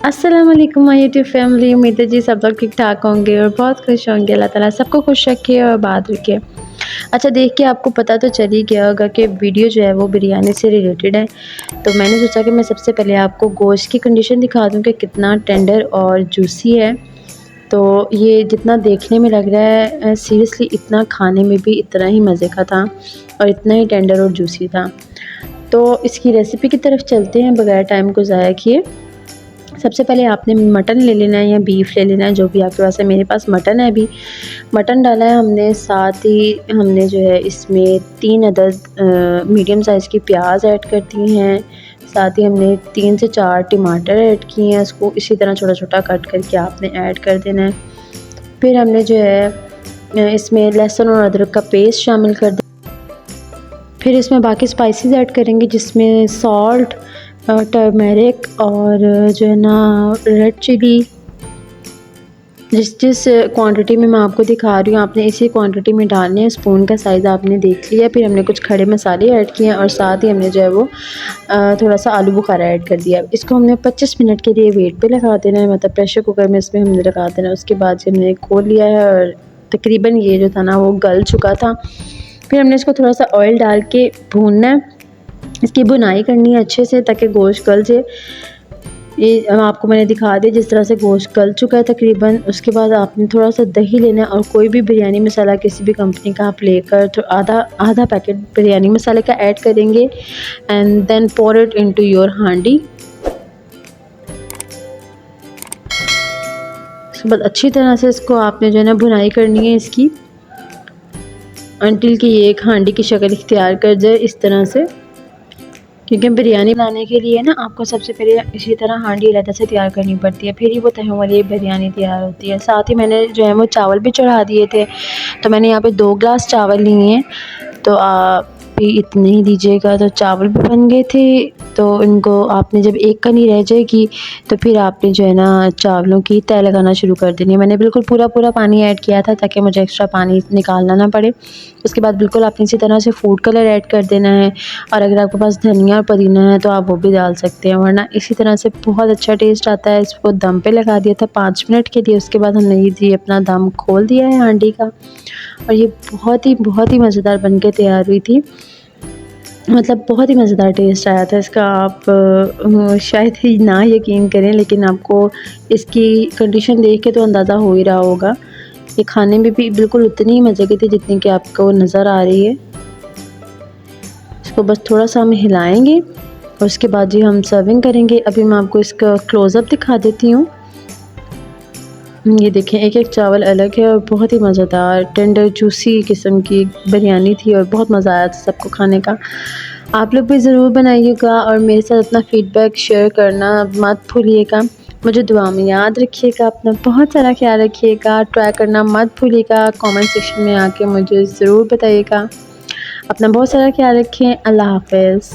अस्सलाम वालेकुम my YouTube family. उम्मीद है जी सब लोग ठीक ठाक होंगे और बहुत खुश होंगे। अल्लाह ताला सबको खुश रखे और बात रखे। अच्छा, देख के आपको पता तो चल ही गया होगा कि वीडियो जो है वो बिरयानी से रिलेटेड है। तो मैंने सोचा कि मैं सबसे पहले आपको गोश्त की कंडीशन दिखा दूँ कि कितना टेंडर और जूसी है। तो ये जितना देखने में लग रहा है सीरियसली इतना खाने में भी इतना ही मज़े का था और इतना ही टेंडर और जूसी था। तो इसकी रेसिपी की तरफ चलते हैं बगैर टाइम को ज़ाया किए। सबसे पहले आपने मटन ले लेना है या बीफ ले लेना है, जो भी आपके पास है। मेरे पास मटन है। अभी मटन डाला है हमने, साथ ही हमने जो है इसमें 3 अदद मीडियम साइज़ की प्याज ऐड कर दी हैं। साथ ही हमने 3 से 4 टमाटर ऐड किए हैं, उसको इसी तरह छोटा छोटा कट करके आपने ऐड कर देना है। फिर हमने जो है इसमें लहसुन और अदरक का पेस्ट शामिल कर दिया। फिर इसमें बाकी स्पाइसेस ऐड करेंगे, जिसमें सॉल्ट, टर्मेरिक और जो है ना रेड चिली। जिस क्वांटिटी में मैं आपको दिखा रही हूँ आपने इसी क्वांटिटी में डालने हैं। स्पून का साइज़ आपने देख लिया। फिर हमने कुछ खड़े मसाले ऐड किए हैं और साथ ही हमने जो है वो थोड़ा सा आलू बुखारा ऐड कर दिया। इसको हमने 25 मिनट के लिए वेट पे लगा देना है, मतलब प्रेशर कुकर में इसमें हमने लगा देना है। उसके बाद हमने खोल लिया है और तकरीबन ये जो था ना वो गल चुका था। फिर हमने इसको थोड़ा सा ऑयल डाल के भूनना है। इसकी भुनाई करनी है अच्छे से ताकि गोश्त गल जाए। ये आपको मैंने दिखा दिया जिस तरह से गोश्त गल चुका है तकरीबन। उसके बाद आपने थोड़ा सा दही लेना है और कोई भी बिरयानी मसाला किसी भी कंपनी का आप लेकर तो आधा पैकेट बिरयानी मसाले का ऐड करेंगे and then pour it into your handi. उसके बाद अच्छी तरह से इसको आपने जो है ना भुनाई करनी है इसकी, अंटिल कि ये एक हांडी की शक्ल इख्तियार कर जाए इस तरह से। क्योंकि बिरयानी बनाने के लिए ना आपको सबसे पहले इसी तरह हांडी अलग से तैयार करनी पड़ती है, फिर ही वो तहों वाली बिरयानी तैयार होती है। साथ ही मैंने जो है वो चावल भी चढ़ा दिए थे। तो मैंने यहाँ पे 2 गिलास चावल लिए हैं, तो आप भी इतने ही लीजिएगा। तो चावल भी बन गए थे। तो इनको आपने जब एक कनी रह जाएगी तो फिर आपने जो है ना चावलों की तह लगाना शुरू कर देनी है। मैंने बिल्कुल पूरा पानी ऐड किया था ताकि मुझे एक्स्ट्रा पानी निकालना ना पड़े। उसके बाद बिल्कुल आपने इसी तरह से फूड कलर ऐड कर देना है, और अगर आपके पास धनिया और पुदीना है तो आप वो भी डाल सकते हैं, वरना इसी तरह से बहुत अच्छा टेस्ट आता है। इसको दम पे लगा दिया था 5 मिनट के लिए। उसके बाद हमने ये अपना दम खोल दिया है हांडी का, और ये बहुत ही मज़ेदार बन के तैयार हुई थी। मतलब बहुत ही मज़ेदार टेस्ट आया था इसका। आप शायद ही ना यकीन करें, लेकिन आपको इसकी कंडीशन देख के तो अंदाज़ा हो ही रहा होगा। ये खाने में भी बिल्कुल उतनी ही मज़े की थी जितनी कि आपको नज़र आ रही है। इसको बस थोड़ा सा हम हिलाएंगे और उसके बाद जी हम सर्विंग करेंगे। अभी मैं आपको इसका क्लोज़अप दिखा देती हूँ। ये देखें, एक एक चावल अलग है और बहुत ही मज़ेदार टेंडर जूसी किस्म की बिरयानी थी और बहुत मज़ा आया था सबको खाने का। आप लोग भी ज़रूर बनाइएगा और मेरे साथ अपना फ़ीडबैक शेयर करना मत भूलिएगा। मुझे दुआ में याद रखिएगा। अपना बहुत सारा ख्याल रखिएगा। ट्राई करना मत भूलिएगा। कमेंट सेक्शन में आके मुझे ज़रूर बताइएगा। अपना बहुत सारा ख्याल रखें। अल्लाह हाफ़िज़।